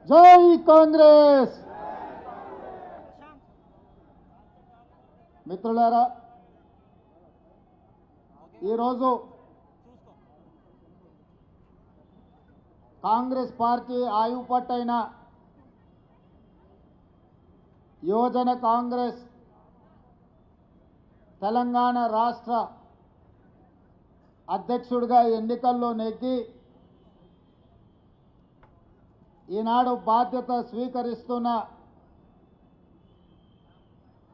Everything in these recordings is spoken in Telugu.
జై కాంగ్రెస్. మిత్రులారా, ఈరోజు కాంగ్రెస్ పార్టీ ఆయుపట్టైన యువజన కాంగ్రెస్ తెలంగాణ రాష్ట్ర అధ్యక్షుడిగా ఎన్నికల్లో నెగ్గి ఈనాడు బాధ్యత స్వీకరిస్తున్న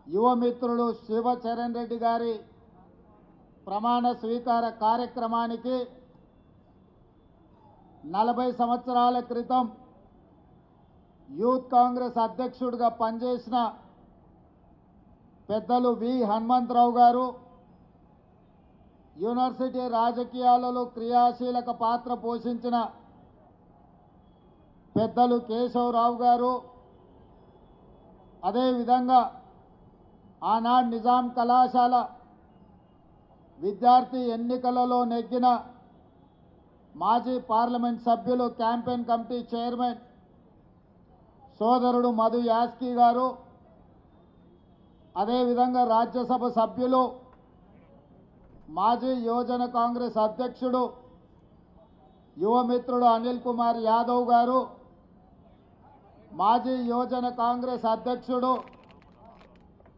యువమిత్రుడు శివచరణ్ రెడ్డి గారి ప్రమాణ స్వీకార కార్యక్రమానికి 40 సంవత్సరాల క్రితం యూత్ కాంగ్రెస్ అధ్యక్షుడిగా పనిచేసిన పెద్దలు వి హనుమంతరావు గారు, యూనివర్సిటీ రాజకీయాలలో క్రియాశీలక పాత్ర పోషించిన పెద్దలు కేశవరావు గారు, అదేవిధంగా ఆనాడు నిజాం కళాశాల విద్యార్థి ఎన్నికలలో నెగ్గిన మాజీ పార్లమెంట్ సభ్యులు క్యాంపెయిన్ కమిటీ చైర్మన్ సోదరుడు మధు యాస్కి గారు, అదేవిధంగా రాజ్యసభ సభ్యులు మాజీ యువజన కాంగ్రెస్ అధ్యక్షుడు యువమిత్రుడు అనిల్ కుమార్ యాదవ్ గారు, మాజీ యువజన కాంగ్రెస్ అధ్యక్షుడు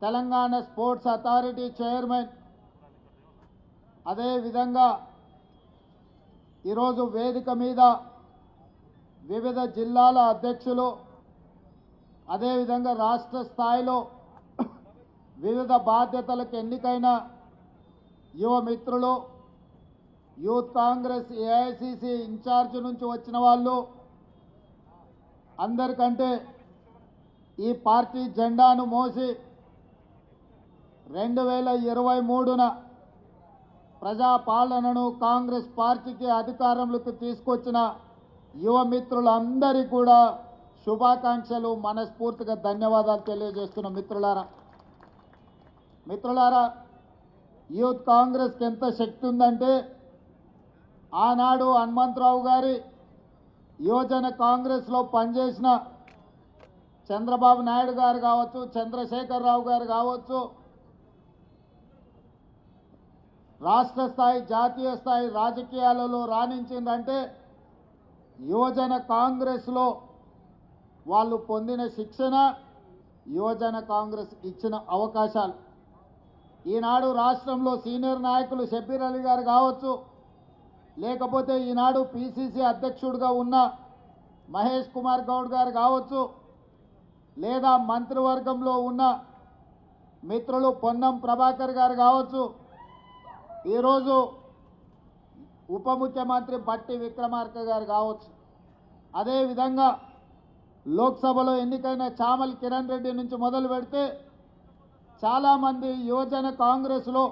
తెలంగాణ స్పోర్ట్స్ అథారిటీ చైర్మన్, అదేవిధంగా ఈరోజు వేదిక మీద వివిధ జిల్లాల అధ్యక్షులు, అదేవిధంగా రాష్ట్ర స్థాయిలో వివిధ బాధ్యతలకు ఎన్నికైన యువమిత్రులు, యూత్ కాంగ్రెస్ ఏఐసిసి ఇన్ఛార్జ్ నుంచి వచ్చిన వాళ్ళు, అందరికంటే ఈ పార్టీ జెండాను మోసి 2023న ప్రజాపాలనను కాంగ్రెస్ పార్టీకి అధికారంలోకి తీసుకొచ్చిన యువమిత్రులందరికీ కూడా శుభాకాంక్షలు, మనస్ఫూర్తిగా ధన్యవాదాలు తెలియజేస్తున్న మిత్రులారా, యూత్ కాంగ్రెస్కి ఎంత శక్తి ఉందంటే ఆనాడు హనుమంతరావు గారి యువజన కాంగ్రెస్లో పనిచేసిన చంద్రబాబు నాయుడు గారు కావచ్చు, చంద్రశేఖరరావు గారు కావచ్చు, రాష్ట్ర స్థాయి జాతీయ స్థాయి రాజకీయాలలో రాణించిందంటే యువజన కాంగ్రెస్లో వాళ్ళు పొందిన శిక్షణ, యువజన కాంగ్రెస్ ఇచ్చిన అవకాశాలు. ఈనాడు రాష్ట్రంలో సీనియర్ నాయకులు షబ్బీర్ అలీ గారు కావచ్చు, లేకపోతే ఈనాడు పిసిసి అధ్యక్షుడిగా ఉన్న మహేష్ కుమార్ గౌడ్ గారు కావచ్చు, లేదా మంత్రివర్గంలో ఉన్న మిత్రులు పొన్నం ప్రభాకర్ గారు కావచ్చు, ఈరోజు ఉప ముఖ్యమంత్రి బట్టి విక్రమార్క గారు కావచ్చు, అదేవిధంగా లోక్సభలో ఎన్నికైన చామల్ కిరణ్ రెడ్డి నుంచి మొదలు పెడితే చాలామంది యువజన కాంగ్రెస్లో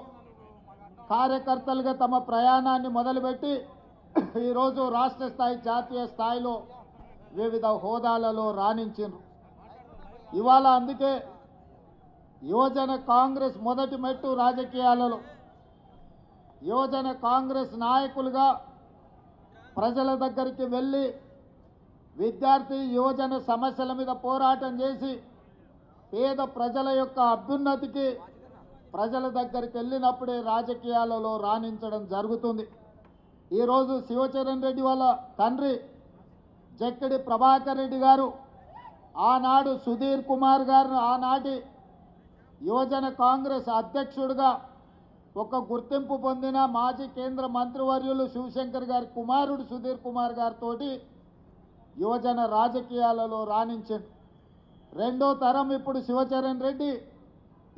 కార్యకర్తలుగా తమ ప్రయాణాన్ని మొదలుపెట్టి ఈరోజు రాష్ట్ర స్థాయి జాతీయ స్థాయిలో వివిధ హోదాలలో రాణించారు. ఇవాళ అందుకే యువజన కాంగ్రెస్ మొదటి మెట్టు రాజకీయాలలో యువజన కాంగ్రెస్ నాయకులుగా ప్రజల దగ్గరికి వెళ్ళి విద్యార్థి యువజన సమస్యల మీద పోరాటం చేసి పేద ప్రజల యొక్క అభ్యున్నతికి ప్రజల దగ్గరికి వెళ్ళినప్పుడే రాజకీయాలలో రాణించడం జరుగుతుంది. ఈరోజు శివచరణ్ రెడ్డి వాళ్ళ తండ్రి జక్కిడి ప్రభాకర్ రెడ్డి గారు, ఆనాడు సుధీర్ కుమార్ గారు ఆనాటి యువజన కాంగ్రెస్ అధ్యక్షుడిగా ఒక గుర్తింపు పొందిన మాజీ కేంద్ర మంత్రివర్యులు శివశంకర్ గారి కుమారుడు సుధీర్ కుమార్ గారితో యువజన రాజకీయాలలో రాణించింది. రెండో తరం ఇప్పుడు శివచరణ్ రెడ్డి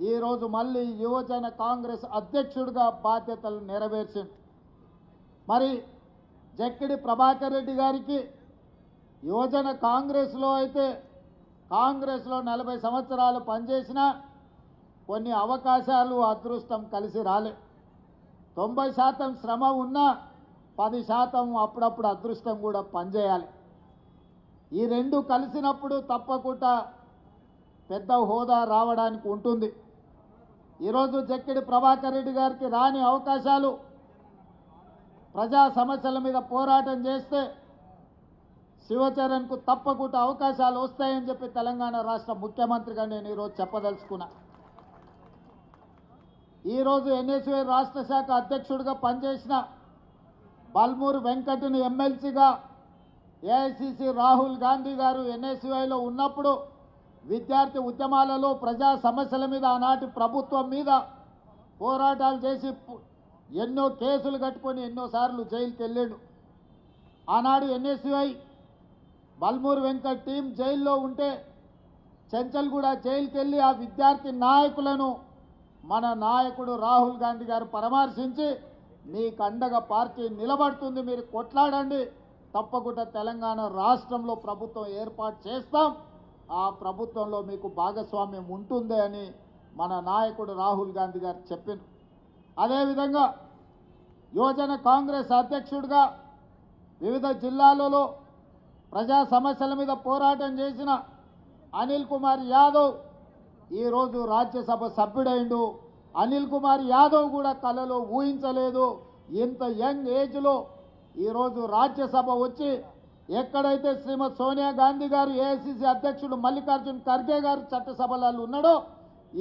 ఈరోజు మళ్ళీ యువజన కాంగ్రెస్ అధ్యక్షుడిగా బాధ్యతలు నెరవేర్చింది. మరి జక్కిడి ప్రభాకర్ రెడ్డి గారికి యువజన కాంగ్రెస్లో అయితే కాంగ్రెస్లో 40 సంవత్సరాలు పనిచేసినా కొన్ని అవకాశాలు అదృష్టం కలిసి రాలే. 90% శ్రమ ఉన్నా 10% అప్పుడప్పుడు అదృష్టం కూడా పనిచేయాలి. ఈ రెండు కలిసినప్పుడు తప్పకుండా పెద్ద హోదా రావడానికి ఉంటుంది. ఈరోజు జక్కిడి ప్రభాకర్ రెడ్డి గారికి రాని అవకాశాలు ప్రజా సమస్యల మీద పోరాటం చేస్తే శివచరణ్కు తప్పకుండా అవకాశాలు వస్తాయని చెప్పి తెలంగాణ రాష్ట్ర ముఖ్యమంత్రిగా నేను ఈరోజు చెప్పదలుచుకున్నా. ఈరోజు ఎన్ఎస్యుఐ రాష్ట్ర శాఖ అధ్యక్షుడిగా పనిచేసిన బల్మూరు వెంకట్ని ఎమ్మెల్సీగా ఏఐసిసి రాహుల్ గాంధీ గారు ఎన్ఎస్యుఐలో ఉన్నప్పుడు విద్యార్థి ఉద్యమాలలో ప్రజా సమస్యల మీద ఆనాటి ప్రభుత్వం మీద పోరాటాలు చేసి ఎన్నో కేసులు కట్టుకొని ఎన్నోసార్లు జైలుకి వెళ్ళాడు. ఆనాడు ఎన్ఎస్యుఐ బల్మూరు వెంకట్ టీం జైల్లో ఉంటే చెంచల్గూడ జైలుకి వెళ్ళి ఆ విద్యార్థి నాయకులను మన నాయకుడు రాహుల్ గాంధీ గారు పరామర్శించి మీకు అండగా పార్టీ నిలబడుతుంది, మీరు కొట్లాడండి, తప్పకుండా తెలంగాణ రాష్ట్రంలో ప్రభుత్వం ఏర్పాటు చేస్తాం, ఆ ప్రభుత్వంలో మీకు భాగస్వామ్యం ఉంటుంది అని మన నాయకుడు రాహుల్ గాంధీ గారు చెప్పింది. అదేవిధంగా యువజన కాంగ్రెస్ అధ్యక్షుడిగా వివిధ జిల్లాలలో ప్రజా సమస్యల మీద పోరాటం చేసిన అనిల్ కుమార్ యాదవ్ ఈరోజు రాజ్యసభ సభ్యుడైండు. అనిల్ కుమార్ యాదవ్ కూడా కలలో ఊహించలేదు ఇంత యంగ్ ఏజ్లో ఈరోజు రాజ్యసభ వచ్చి ఎక్కడైతే శ్రీమతి సోనియా గాంధీ గారు ఏఐసిసి అధ్యక్షుడు మల్లికార్జున్ ఖర్గే గారు చట్టసభలలో ఉన్నాడో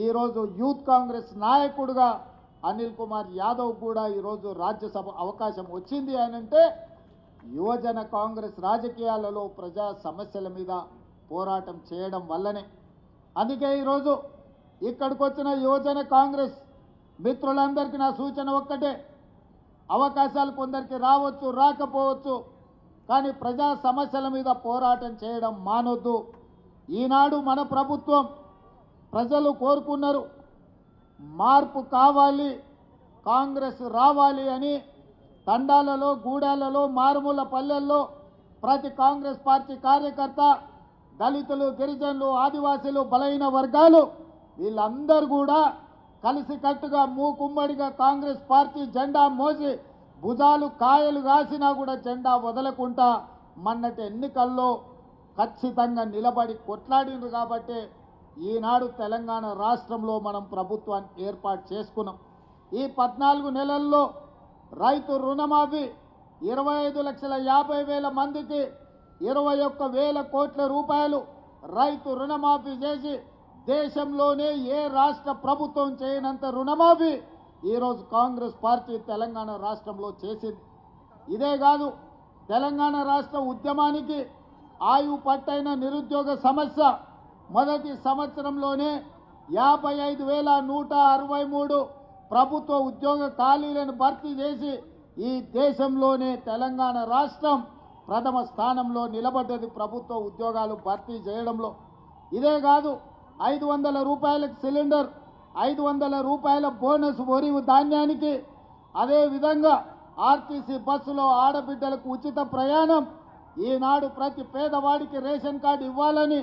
ఈరోజు యూత్ కాంగ్రెస్ నాయకుడుగా అనిల్ కుమార్ యాదవ్ కూడా ఈరోజు రాజ్యసభ అవకాశం వచ్చింది అని అంటే యువజన కాంగ్రెస్ రాజకీయాలలో ప్రజా సమస్యల మీద పోరాటం చేయడం వల్లనే. అందుకే ఈరోజు ఇక్కడికి వచ్చిన యువజన కాంగ్రెస్ మిత్రులందరికీ నా సూచన ఒక్కటే, అవకాశాలు కొందరికి రావచ్చు, రాకపోవచ్చు, కానీ ప్రజా సమస్యల మీద పోరాటం చేయడం మానొద్దు. ఈనాడు మన ప్రభుత్వం ప్రజలు కోరుకున్నారు, మార్పు కావాలి, కాంగ్రెస్ రావాలి అని తండాలలో, గూడాలలో, మారుమూల పల్లెల్లో ప్రతి కాంగ్రెస్ పార్టీ కార్యకర్త, దళితులు, గిరిజనులు, ఆదివాసీలు, బలహీన వర్గాలు వీళ్ళందరూ కూడా కలిసికట్టుగా మూకుమ్మడిగా కాంగ్రెస్ పార్టీ జెండా మోసి భుజాలు కాయలు కాసినా కూడా జెండా వదలకుండా మొన్నటి ఎన్నికల్లో ఖచ్చితంగా నిలబడి కొట్లాడినారు. కాబట్టి ఈనాడు తెలంగాణ రాష్ట్రంలో మనం ప్రభుత్వాన్ని ఏర్పాటు చేసుకున్నాం. ఈ 14 నెలల్లో రైతు రుణమాఫీ 25,50,000 మందికి 21,000 కోట్ల రూపాయలు రైతు రుణమాఫీ చేసి దేశంలోనే ఏ రాష్ట్ర ప్రభుత్వం చేయనంత రుణమాఫీ ఈరోజు కాంగ్రెస్ పార్టీ తెలంగాణ రాష్ట్రంలో చేసింది. ఇదే కాదు, తెలంగాణ రాష్ట్ర ఉద్యమానికి ఆయువు పట్టైన నిరుద్యోగ సమస్య మొదటి సంవత్సరంలోనే 55,163 ప్రభుత్వ ఉద్యోగ ఖాళీలను భర్తీ చేసి ఈ దేశంలోనే తెలంగాణ రాష్ట్రం ప్రథమ స్థానంలో నిలబడ్డది ప్రభుత్వ ఉద్యోగాలు భర్తీ చేయడంలో. ఇదే కాదు, 500 రూపాయలకు సిలిండర్, 500 రూపాయల బోనస్ వరి ధాన్యానికి, అదేవిధంగా ఆర్టీసీ బస్సులో ఆడబిడ్డలకు ఉచిత ప్రయాణం, ఈనాడు ప్రతి పేదవాడికి రేషన్ కార్డు ఇవ్వాలని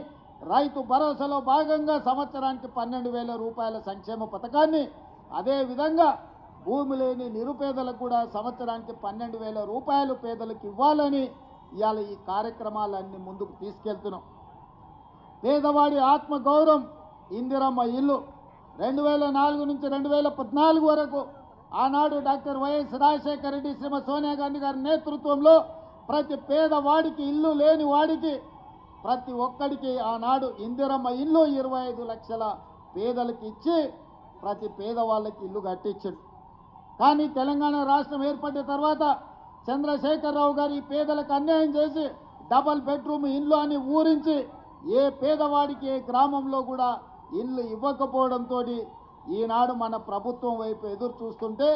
రైతు భరోసాలో భాగంగా సంవత్సరానికి 12,000 రూపాయల సంక్షేమ పథకాన్ని, అదేవిధంగా భూమి లేని నిరుపేదలకు కూడా సంవత్సరానికి 12,000 రూపాయలు పేదలకు ఇవ్వాలని ఇవాళ ఈ కార్యక్రమాలన్నీ ముందుకు తీసుకెళ్తున్నాం. పేదవాడి ఆత్మగౌరవం, ఇందిరమ్మ ఇల్లు 2004 నుంచి 2014 వరకు ఆనాడు డాక్టర్ వైఎస్ రాజశేఖర రెడ్డి, శ్రీమతి సోనియా గాంధీ గారి నేతృత్వంలో ప్రతి పేదవాడికి, ఇల్లు లేని వాడికి, ప్రతి ఒక్కడికి ఆనాడు ఇందిరమ్మ ఇల్లు 25 లక్షల పేదలకు ఇచ్చి ప్రతి పేదవాళ్ళకి ఇల్లు కట్టించాడు. కానీ తెలంగాణ రాష్ట్రం ఏర్పడిన తర్వాత చంద్రశేఖరరావు గారు ఈ పేదలకు అన్యాయం చేసి డబల్ బెడ్రూమ్ ఇల్లు అని ఊరించి ఏ పేదవాడికి ఏ గ్రామంలో కూడా ఇల్లు ఇవ్వకపోవడంతో ఈనాడు మన ప్రభుత్వం వైపు ఎదురు చూస్తుంటే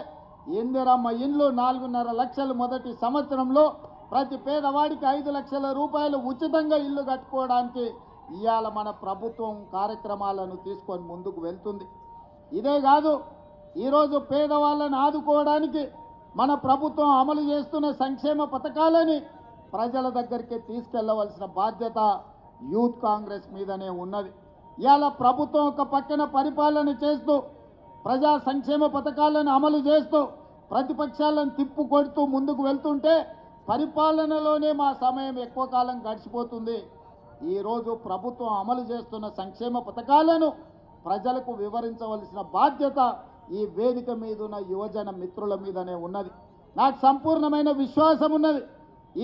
ఇందిరమ్మ ఇల్లు 4.5 లక్షలు మొదటి సంవత్సరంలో ప్రతి పేదవాడికి 5 లక్షల రూపాయలు ఉచితంగా ఇల్లు కట్టుకోవడానికి ఇవాళ మన ప్రభుత్వం కార్యక్రమాలను తీసుకొని ముందుకు వెళ్తుంది. ఇదే కాదు, ఈరోజు పేదవాళ్ళని ఆదుకోవడానికి మన ప్రభుత్వం అమలు చేస్తున్న సంక్షేమ పథకాలని ప్రజల దగ్గరికి తీసుకెళ్లవలసిన బాధ్యత యూత్ కాంగ్రెస్ మీదనే ఉన్నది. ఇవాళ ప్రభుత్వం ఒక పక్కన పరిపాలన చేస్తూ ప్రజా సంక్షేమ పథకాలను అమలు చేస్తూ ప్రతిపక్షాలను తిప్పు కొడుతూ ముందుకు వెళ్తుంటే పరిపాలనలోనే మా సమయం ఎక్కువ కాలం గడిచిపోతుంది. ఈరోజు ప్రభుత్వం అమలు చేస్తున్న సంక్షేమ పథకాలను ప్రజలకు వివరించవలసిన బాధ్యత ఈ వేదిక మీద ఉన్న యువజన మిత్రుల మీదనే ఉన్నది. నాకు సంపూర్ణమైన విశ్వాసం ఉన్నది,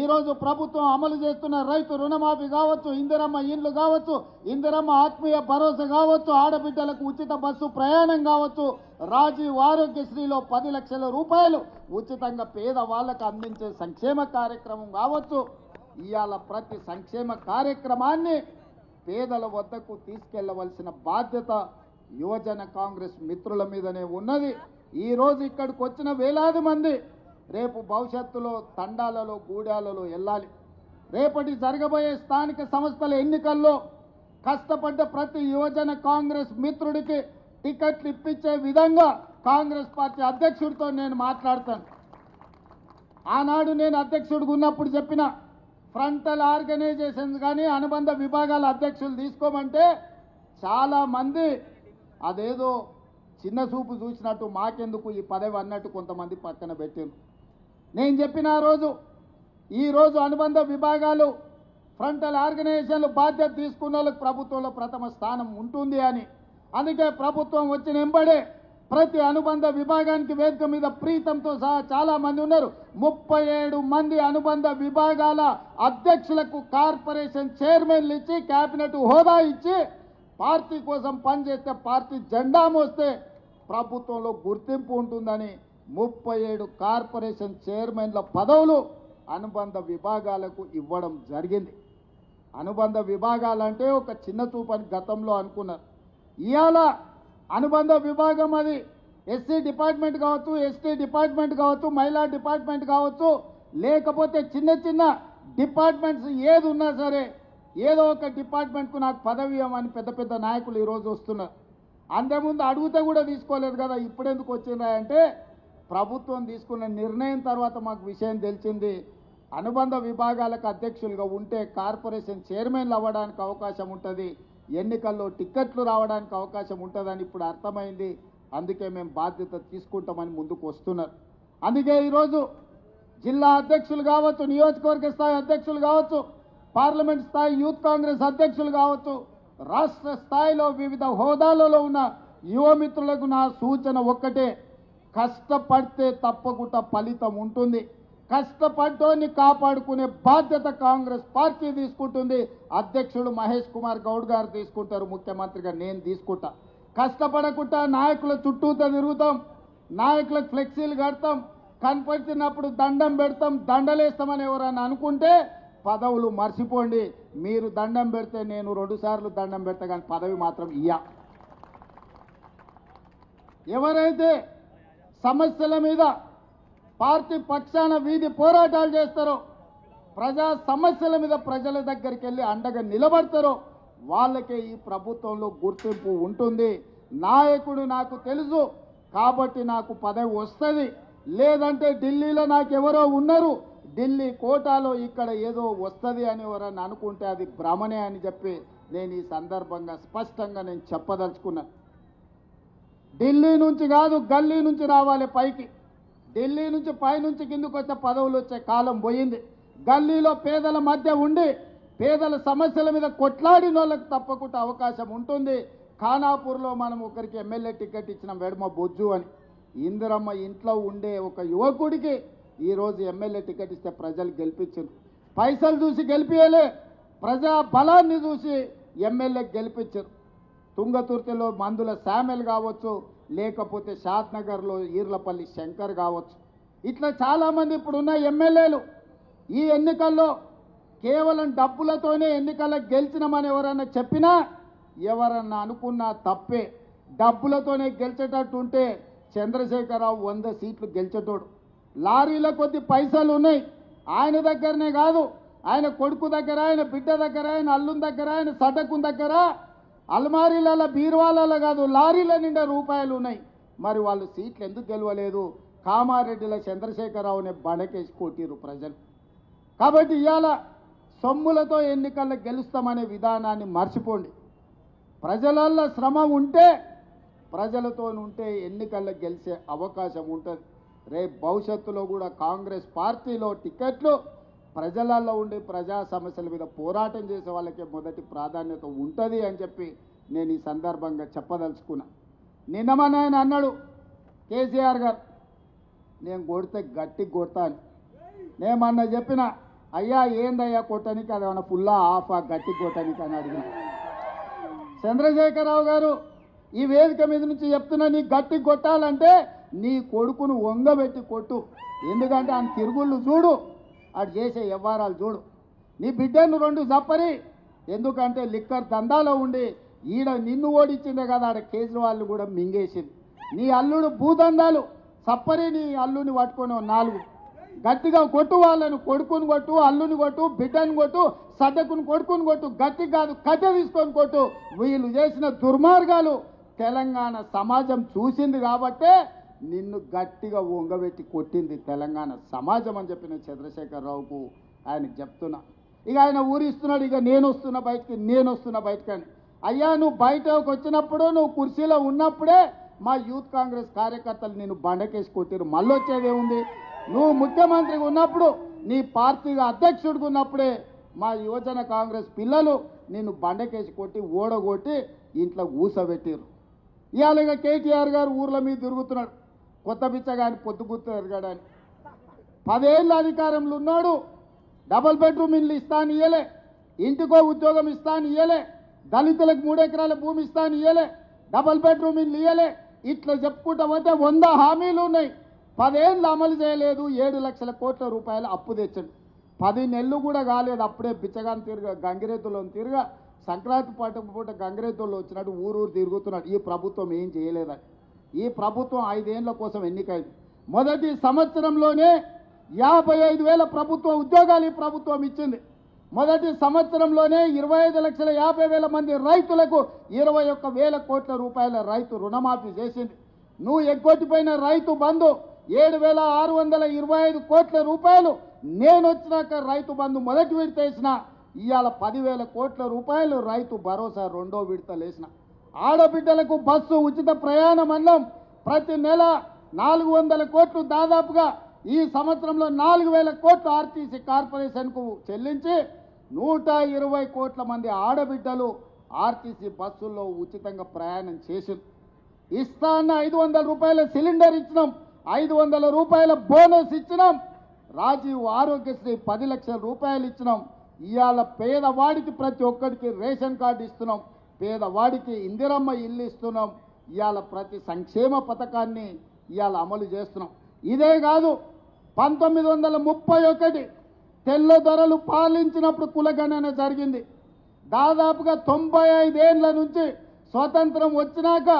ఈరోజు ప్రభుత్వం అమలు చేస్తున్న రైతు రుణమాఫీ కావచ్చు, ఇందిరమ్మ ఇండ్లు కావచ్చు, ఇందిరమ్మ ఆత్మీయ భరోసా కావచ్చు, ఆడబిడ్డలకు ఉచిత బస్సు ప్రయాణం కావచ్చు, రాజీవ్ ఆరోగ్యశ్రీలో 10 లక్షల రూపాయలు ఉచితంగా పేదవాళ్లకు అందించే సంక్షేమ కార్యక్రమం కావచ్చు. ఇవాళ ప్రతి సంక్షేమ కార్యక్రమాన్ని పేదల వద్దకు తీసుకెళ్లవలసిన బాధ్యత యువజన కాంగ్రెస్ మిత్రుల మీదనే ఉన్నది. ఈరోజు ఇక్కడికి వచ్చిన వేలాది మంది రేపు భవిష్యత్తులో తండాలలో గూడాలలో వెళ్ళాలి. రేపటి జరగబోయే స్థానిక సంస్థల ఎన్నికల్లో కష్టపడ్డ ప్రతి యువజన కాంగ్రెస్ మిత్రుడికి టికెట్లు ఇప్పించే విధంగా కాంగ్రెస్ పార్టీ అధ్యక్షుడితో నేను మాట్లాడతాను. ఆనాడు నేను అధ్యక్షుడిగా ఉన్నప్పుడు చెప్పిన ఫ్రంటల్ ఆర్గనైజేషన్స్ కానీ అనుబంధ విభాగాల అధ్యక్షులు తీసుకోమంటే చాలామంది అదేదో చిన్న చూపు చూసినట్టు మాకెందుకు ఈ పదవి అన్నట్టు కొంతమంది పక్కన పెట్టారు. నేను చెప్పిన ఈరోజు అనుబంధ విభాగాలు ఫ్రంటల్ ఆర్గనైజేషన్లు బాధ్యత తీసుకున్న వాళ్ళకి ప్రభుత్వంలో ప్రథమ స్థానం ఉంటుంది అని. అందుకే ప్రభుత్వం వచ్చిన వెంబడే ప్రతి అనుబంధ విభాగానికి వేదిక మీద ప్రీతంతో సహా చాలా మంది ఉన్నారు. 37 మంది అనుబంధ విభాగాల అధ్యక్షులకు కార్పొరేషన్ చైర్మన్లు ఇచ్చి కేబినెట్ హోదా ఇచ్చి పార్టీ కోసం పనిచేస్తే పార్టీ జెండా మోస్తే ప్రభుత్వంలో గుర్తింపు ఉంటుందని 37 కార్పొరేషన్ చైర్మన్ల పదవులు అనుబంధ విభాగాలకు ఇవ్వడం జరిగింది. అనుబంధ విభాగాలంటే ఒక చిన్న చూపని గతంలో అనుకున్నారు. ఇవాళ అనుబంధ విభాగం అది ఎస్సీ డిపార్ట్మెంట్ కావచ్చు, ఎస్టీ డిపార్ట్మెంట్ కావచ్చు, మహిళా డిపార్ట్మెంట్ కావచ్చు, లేకపోతే చిన్న చిన్న డిపార్ట్మెంట్స్ ఏది ఉన్నా సరే ఏదో ఒక డిపార్ట్మెంట్కు నాకు పదవి ఇవ్వమని పెద్ద పెద్ద నాయకులు ఈరోజు వస్తున్నారు. అంతకుముందు అడిగితే కూడా తీసుకోలేదు కదా, ఇప్పుడెందుకు వచ్చిందా అంటే ప్రభుత్వం తీసుకున్న నిర్ణయం తర్వాత మాకు విషయం తెలిసింది. అనుబంధ విభాగాలకు అధ్యక్షులుగా ఉంటే కార్పొరేషన్ చైర్మన్లు అవ్వడానికి అవకాశం ఉంటుంది, ఎన్నికల్లో టిక్కెట్లు రావడానికి అవకాశం ఉంటుందని ఇప్పుడు అర్థమైంది. అందుకే మేము బాధ్యత తీసుకుంటామని ముందుకు వస్తున్నారు. అందుకే ఈరోజు జిల్లా అధ్యక్షులు కావచ్చు, నియోజకవర్గ స్థాయి అధ్యక్షులు కావచ్చు, పార్లమెంట్ స్థాయి యూత్ కాంగ్రెస్ అధ్యక్షులు కావచ్చు, రాష్ట్ర స్థాయిలో వివిధ హోదాలలో ఉన్న యువమిత్రులకు నా సూచన ఒక్కటే, కష్టపడితే తప్పకుండా ఫలితం ఉంటుంది. కష్టపడ్డోని కాపాడుకునే బాధ్యత కాంగ్రెస్ పార్టీ తీసుకుంటుంది. అధ్యక్షుడు మహేష్ కుమార్ గౌడ్ గారు తీసుకుంటారు, ముఖ్యమంత్రిగా నేను తీసుకుంటా. కష్టపడకుండా నాయకుల చుట్టూతో తిరుగుతాం, నాయకులకు ఫ్లెక్సీలు కడతాం, కనపడినప్పుడు దండం పెడతాం, దండలేస్తామని ఎవరైనా అనుకుంటే పదవులు మర్చిపోండి. మీరు దండం పెడితే నేను 2 సార్లు దండం పెడతా, కానీ పదవి మాత్రం ఇయ్య. ఎవరైతే సమస్యల మీద పార్టీ పక్షాన వీధి పోరాటాలు చేస్తారో, ప్రజా సమస్యల మీద ప్రజల దగ్గరికి వెళ్ళి అండగా నిలబడతారో వాళ్ళకే ఈ ప్రభుత్వంలో గుర్తింపు ఉంటుంది. నాయకుడు నాకు తెలుసు కాబట్టి నాకు పదవి వస్తుంది, లేదంటే ఢిల్లీలో నాకు ఎవరో ఉన్నారు, ఢిల్లీ కోటాలో ఇక్కడ ఏదో వస్తుంది అని ఎవరన్నా అనుకుంటే అది భ్రమనే అని చెప్పి నేను ఈ సందర్భంగా స్పష్టంగా నేను చెప్పదలుచుకున్నా. ఢిల్లీ నుంచి కాదు, గల్లీ నుంచి రావాలి పైకి. ఢిల్లీ నుంచి పైనుంచి కిందకు వచ్చే పదవులు వచ్చే కాలం పోయింది. గల్లీలో పేదల మధ్య ఉండి పేదల సమస్యల మీద కొట్లాడిన వాళ్ళకి తప్పకుండా అవకాశం ఉంటుంది. ఖానాపూర్లో మనం ఒకరికి ఎమ్మెల్యే టికెట్ ఇచ్చిన వెడమ బొజ్జు అని, ఇందిరమ్మ ఇంట్లో ఉండే ఒక యువకుడికి ఈరోజు ఎమ్మెల్యే టికెట్ ఇస్తే ప్రజలు గెలిపించారు. పైసలు చూసి గెలిపియలే, ప్రజా బలాన్ని చూసి ఎమ్మెల్యే గెలిపించారు. తుంగతుర్తిలో మందుల శామెల్ కావచ్చు, లేకపోతే షాద్నగర్లో ఈర్లపల్లి శంకర్ కావచ్చు, ఇట్లా చాలామంది ఇప్పుడున్న ఎమ్మెల్యేలు ఈ ఎన్నికల్లో కేవలం డబ్బులతోనే ఎన్నికల్లో గెలిచినామని ఎవరన్నా చెప్పినా, ఎవరన్నా అనుకున్నా తప్పే. డబ్బులతోనే గెలిచేటట్టుంటే చంద్రశేఖరరావు 100 సీట్లు గెలిచేటోడు. లారీల కొద్ది పైసలు ఉన్నాయి ఆయన దగ్గరనే కాదు, ఆయన కొడుకు దగ్గర, ఆయన బిడ్డ దగ్గర, ఆయన అల్లుని దగ్గర, ఆయన సటకు దగ్గర, అల్మారీల బీరువాలలో కాదు లారీల నిండా రూపాయలు ఉన్నాయి. మరి వాళ్ళు సీట్లు ఎందుకు గెలవలేదు? కామారెడ్డిలో చంద్రశేఖరరావుని బండకేసి కొట్టిరు ప్రజలు. కాబట్టి ఇవాళ సొమ్ములతో ఎన్నికల్లో గెలుస్తామనే విధానాన్ని మర్చిపోండి. ప్రజలల్లో శ్రమ ఉంటే, ప్రజలతో ఉంటే ఎన్నికల్లో గెలిచే అవకాశం ఉంటుంది. రేపు భవిష్యత్తులో కూడా కాంగ్రెస్ పార్టీలో టికెట్లు ప్రజలలో ఉండి ప్రజా సమస్యల మీద పోరాటం చేసే వాళ్ళకే మొదటి ప్రాధాన్యత ఉంటుంది అని చెప్పి నేను ఈ సందర్భంగా చెప్పదలుచుకున్నా. నిన్నమని ఆయన అన్నాడు కేసీఆర్ గారు, నేను కొడితే గట్టి కొడతా అని. నేమన్నా చెప్పిన అయ్యా ఏందయ్యా కొట్టడానికి, అది ఏమన్నా ఫుల్లా ఆఫా గట్టి కొట్టడానికి అని అడిగిన. చంద్రశేఖరరావు గారు ఈ వేదిక మీద నుంచి చెప్తున్నా, నీ గట్టి కొట్టాలంటే నీ కొడుకును వంగబెట్టి కొట్టు. ఎందుకంటే ఆయన తిరుగుళ్ళు చూడు, అటు చేసే వ్యవహారాలు చూడు. నీ బిడ్డను 2 జప్పరి, ఎందుకంటే లిక్కర్ దందాలో ఉండి ఈడ నిన్ను ఓడించిందే కదా, ఆడ కేజ్రీవాల్ కూడా మింగేసింది. నీ అల్లుడు భూదందాలు సప్పరి, నీ అల్లుని పట్టుకొని 4 గట్టిగా కొట్టు. వాళ్ళను కొడుకుని కొట్టు, అల్లుని కొట్టు, బిడ్డను కొట్టు, సడ్డకుని కొడుకుని కొట్టు, గట్టి కాదు కట్టె తీసుకొని కొట్టు. వీళ్ళు చేసిన దుర్మార్గాలు తెలంగాణ సమాజం చూసింది కాబట్టే నిన్ను గట్టిగా వంగబెట్టి కొట్టింది తెలంగాణ సమాజం అని చెప్పిన చంద్రశేఖరరావుకు ఆయనకు చెప్తున్నా. ఇక ఆయన ఊరిస్తున్నాడు, ఇక నేను వస్తున్నా బయటకి అని. అయ్యా నువ్వు బయటకు వచ్చినప్పుడు, నువ్వు కుర్చీలో ఉన్నప్పుడే మా యూత్ కాంగ్రెస్ కార్యకర్తలు నిన్ను బండకేసి కొట్టిరు. మళ్ళీ వచ్చేదేముంది? నువ్వు ముఖ్యమంత్రిగా ఉన్నప్పుడు, నీ పార్టీగా అధ్యక్షుడిగా ఉన్నప్పుడే మా యువజన కాంగ్రెస్ పిల్లలు నిన్ను బండకేసి కొట్టి ఓడగొట్టి ఇంట్లో ఊసబెట్టిరు. ఇవాళ ఇక కేటీఆర్ గారు ఊర్ల మీద తిరుగుతున్నాడు, కొత్త బిచ్చగాని పొద్దుగుర్తు తిరగడానికి. 10 ఏళ్ళ అధికారంలో ఉన్నాడు, డబుల్ బెడ్రూమ్ ఇల్లు ఇస్తాను ఇయ్యలే, ఇంటికో ఉద్యోగం ఇస్తాను ఇయ్యలే, దళితులకు 3 ఎకరాల భూమి ఇస్తాను ఇయ్యలే, డబుల్ బెడ్రూమ్ ఇల్లు ఇయ్యలే. ఇట్లా చెప్పుకుంటా పోతే 100 హామీలు ఉన్నాయి. 10 ఏళ్ళు అమలు చేయలేదు. 7 లక్షల కోట్ల రూపాయలు అప్పు తెచ్చాడు. 10 నెలలు కూడా కాలేదు, అప్పుడే బిచ్చగాని గంగిరెద్దులో సంక్రాంతి పూట గంగిరెద్దుల్లో వచ్చినట్టు ఊరు తిరుగుతున్నాడు. ఈ ప్రభుత్వం ఏం చేయలేదని. ఈ ప్రభుత్వం 5 ఏళ్ల కోసం ఎన్నికైంది. మొదటి సంవత్సరంలోనే 55,000 ప్రభుత్వ ఉద్యోగాలు ఈ ప్రభుత్వం ఇచ్చింది. మొదటి సంవత్సరంలోనే 25,50,000 మంది రైతులకు 21,000 కోట్ల రూపాయల రైతు రుణమాఫీ చేసింది. నువ్వు ఎగ్గొట్టిపోయిన రైతు బంధు 7,625 కోట్ల రూపాయలు నేను వచ్చినాక రైతు బంధు మొదటి విడత వేసిన. ఇవాళ 10,000 కోట్ల రూపాయలు రైతు భరోసా 2వ విడతలు వేసిన. ఆడబిడ్డలకు బస్సు ఉచిత ప్రయాణం అన్నం ప్రతి నెల 400 కోట్లు, దాదాపుగా ఈ సంవత్సరంలో 4,000 కోట్లు ఆర్టీసీ కార్పొరేషన్కు చెల్లించి 120 కోట్ల మంది ఆడబిడ్డలు ఆర్టీసీ బస్సుల్లో ఉచితంగా ప్రయాణం చేసింది. ఇస్తా అన్న 500 రూపాయల సిలిండర్ ఇచ్చినాం, 500 రూపాయల బోనస్ ఇచ్చినాం. రాజీవ్ ఆరోగ్యశ్రీ 10 లక్షల రూపాయలు ఇచ్చినాం. ఇవాళ పేదవాడికి ప్రతి ఒక్కడికి రేషన్ కార్డు ఇస్తున్నాం, పేదవాడికి ఇందిరమ్మ ఇల్లు ఇస్తున్నాం. ఇవాళ ప్రతి సంక్షేమ పథకాన్ని ఇవాళ అమలు చేస్తున్నాం. ఇదే కాదు, 1931 తెల్ల దొరలు పాలించినప్పుడు కులగణన జరిగింది. దాదాపుగా 95 ఏళ్ల నుంచి స్వతంత్రం వచ్చినాక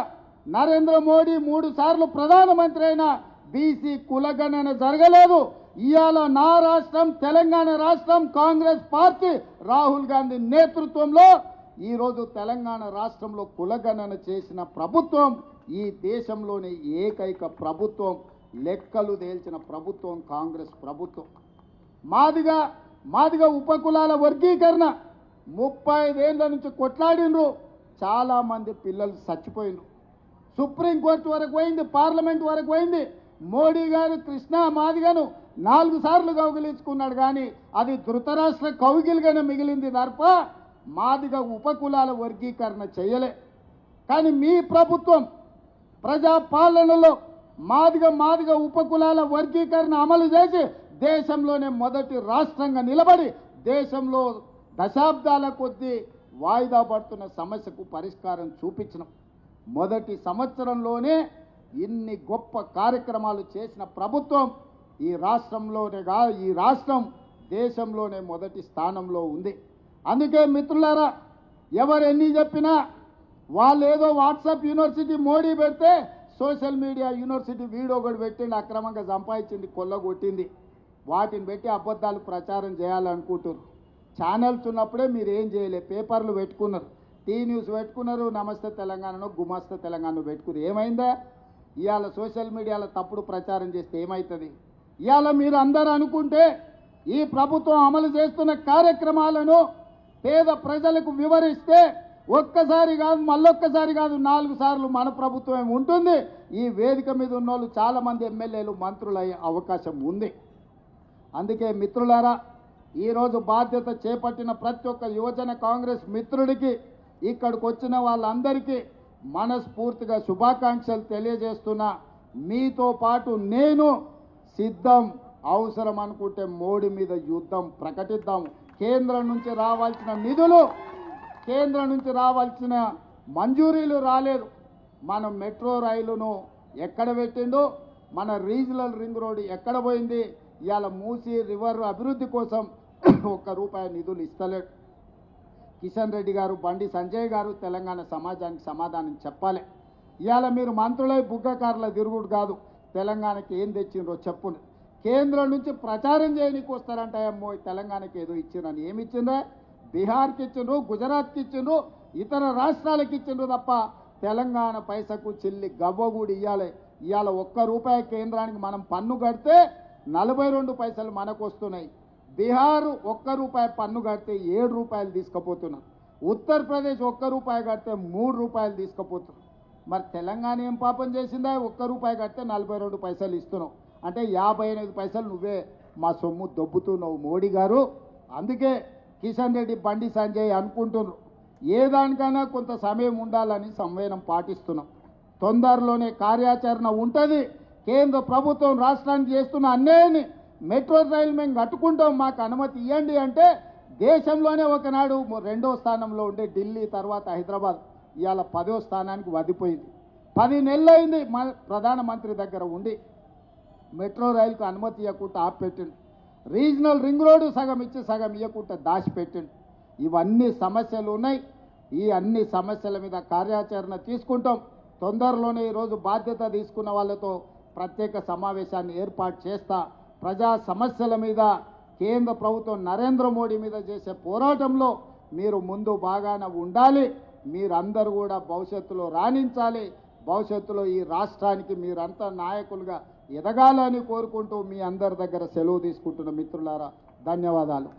నరేంద్ర మోడీ 3 సార్లు ప్రధానమంత్రి అయినా బీసీ కులగణన జరగలేదు. ఇవాళ నా రాష్ట్రం తెలంగాణ రాష్ట్రం, కాంగ్రెస్ పార్టీ రాహుల్ గాంధీ నేతృత్వంలో ఈరోజు తెలంగాణ రాష్ట్రంలో కులగణన చేసిన ప్రభుత్వం ఈ దేశంలోని ఏకైక ప్రభుత్వం. లెక్కలు తేల్చిన ప్రభుత్వం కాంగ్రెస్ ప్రభుత్వం. మాదిగా ఉపకులాల వర్గీకరణ 35 ఏళ్ల నుంచి కొట్లాడినరు. చాలామంది పిల్లలు చచ్చిపోయినరు. సుప్రీంకోర్టు వరకు పోయింది, పార్లమెంట్ వరకు పోయింది. మోడీ గారు కృష్ణా మాదిగను 4 సార్లు కౌగిలించుకున్నాడు, కానీ అది ధృతరాష్ట్ర కౌగిలిగానే మిగిలింది తప్ప మాదిగ ఉపకులాల వర్గీకరణ చేయలే. కానీ మీ ప్రభుత్వం ప్రజాపాలనలో మాదిగ ఉపకులాల వర్గీకరణ అమలు చేసి దేశంలోనే మొదటి రాష్ట్రంగా నిలబడి దేశంలో దశాబ్దాల కొద్దీ వాయిదా పడుతున్న సమస్యకు పరిష్కారం చూపించినాం. మొదటి సంవత్సరంలోనే ఇన్ని గొప్ప కార్యక్రమాలు చేసిన ప్రభుత్వం ఈ రాష్ట్రంలోనే కాదు, ఈ రాష్ట్రం దేశంలోనే మొదటి స్థానంలో ఉంది. అందుకే మిత్రులారా, ఎవరు ఎన్ని చెప్పినా వాళ్ళు ఏదో వాట్సాప్ యూనివర్సిటీ మోడీ పెడితే సోషల్ మీడియా యూనివర్సిటీ వీడియో కూడా పెట్టిండి, అక్రమంగా సంపాదించింది, కొల్లగొట్టింది, వాటిని పెట్టి అబద్ధాలు ప్రచారం చేయాలనుకుంటున్నారు. ఛానల్స్ ఉన్నప్పుడే మీరు ఏం చేయలే, పేపర్లు పెట్టుకున్నారు, టీ న్యూస్ పెట్టుకున్నారు, నమస్తే తెలంగాణను గుమాస్తే తెలంగాణ పెట్టుకున్నారు. ఏమైందా? ఇవాళ సోషల్ మీడియాలో తప్పుడు ప్రచారం చేస్తే ఏమవుతుంది? ఇవాళ మీరు అందరూ అనుకుంటే ఈ ప్రభుత్వం అమలు చేస్తున్న కార్యక్రమాలను పేద ప్రజలకు వివరిస్తే ఒక్కసారి కాదు, మళ్ళొక్కసారి కాదు, 4 సార్లు మన ప్రభుత్వం ఉంటుంది. ఈ వేదిక మీద ఉన్న వాళ్ళు చాలామంది ఎమ్మెల్యేలు మంత్రులు అయ్యే అవకాశం ఉంది. అందుకే మిత్రులారా, ఈరోజు బాధ్యత చేపట్టిన ప్రతి ఒక్క యువజన కాంగ్రెస్ మిత్రుడికి, ఇక్కడికి వచ్చిన వాళ్ళందరికీ మనస్ఫూర్తిగా శుభాకాంక్షలు తెలియజేస్తున్నా. మీతో పాటు నేను సిద్ధం, అవసరం అనుకుంటే మోడీ మీద యుద్ధం ప్రకటిద్దాం. కేంద్రం నుంచి రావాల్సిన నిధులు, కేంద్రం నుంచి రావాల్సిన మంజూరీలు రాలేదు. మన మెట్రో రైలును ఎక్కడ పెట్టిండు, మన రీజనల్ రింగ్ రోడ్ ఎక్కడ పోయింది, ఇవాళ మూసీ రివర్ అభివృద్ధి కోసం ₹1 నిధులు ఇస్తలేడు. కిషన్ రెడ్డి గారు, బండి సంజయ్ గారు తెలంగాణ సమాజానికి సమాధానం చెప్పాలి. ఇవాళ మీరు మంత్రులై బుగ్గకారుల తిరుగుడు కాదు, తెలంగాణకి ఏం తెచ్చిండ్రో చెప్పును. కేంద్రం నుంచి ప్రచారం చేయడానికి వస్తారంట, అమ్మో తెలంగాణకి ఏదో ఇచ్చిండ్రని. ఏమి ఇచ్చిండ్రా? బీహార్కి ఇచ్చిండ్రు, గుజరాత్కి ఇచ్చిండ్రు, ఇతర రాష్ట్రాలకు ఇచ్చిండ్రు తప్ప తెలంగాణ పైసకు చిల్లి గవ్వ కూడా ఇవ్వాలి. ఇవాళ ₹1 కేంద్రానికి మనం పన్ను కడితే 42 పైసలు మనకు వస్తున్నాయి. బీహార్ ₹1 పన్ను కడితే ₹7 తీసుకుపోతున్నాం. ఉత్తరప్రదేశ్ ₹1 కడితే ₹3 తీసుకుపోతున్నాం. మరి తెలంగాణ ఏం పాపం చేసిందా? ₹1 కడితే 42 పైసలు ఇస్తున్నావు అంటే 58 పైసలు నువ్వే మా సొమ్ము దొబ్బుతున్నావు మోడీ గారు. అందుకే కిషన్ రెడ్డి, బండి సంజయ్ అనుకుంటున్నారు ఏ దానికైనా కొంత సమయం ఉండాలని సంవేదనం పాటిస్తున్నాం. తొందరలోనే కార్యాచరణ ఉంటుంది. కేంద్ర ప్రభుత్వం రాష్ట్రానికి చేస్తున్న అన్యాయాన్ని మెట్రో రైలు మేము కట్టుకుంటాం, మాకు అనుమతి ఇవ్వండి అంటే దేశంలోనే ఒకనాడు 2వ స్థానంలో ఉండే ఢిల్లీ, తర్వాత హైదరాబాద్ ఇవాళ 10వ స్థానానికి వదిపోయింది. 10 నెలలు అయింది ప్రధానమంత్రి దగ్గర ఉండి మెట్రో రైలుకు అనుమతి ఇవ్వకుండా ఆపిపెట్టిండు. రీజనల్ రింగ్ రోడ్డు సగం ఇచ్చి సగం ఇవ్వకుండా దాచిపెట్టిండు. ఇవన్నీ సమస్యలు ఉన్నాయి. ఈ అన్ని సమస్యల మీద కార్యాచరణ తీసుకుంటాం. తొందరలోనే ఈరోజు బాధ్యత తీసుకున్న వాళ్ళతో ప్రత్యేక సమావేశాన్ని ఏర్పాటు చేస్తా. ప్రజా సమస్యల మీద కేంద్ర ప్రభుత్వం నరేంద్ర మోడీ మీద చేసే పోరాటంలో మీరు ముందు బాగానే ఉండాలి. మీరందరూ కూడా భవిష్యత్తులో రాణించాలి. భవిష్యత్తులో ఈ రాష్ట్రానికి మీరంతా నాయకులుగా ఎదగాలని కోరుకుంటూ మీ అందరి దగ్గర సెలవు తీసుకుంటున్న మిత్రులారా, ధన్యవాదాలు.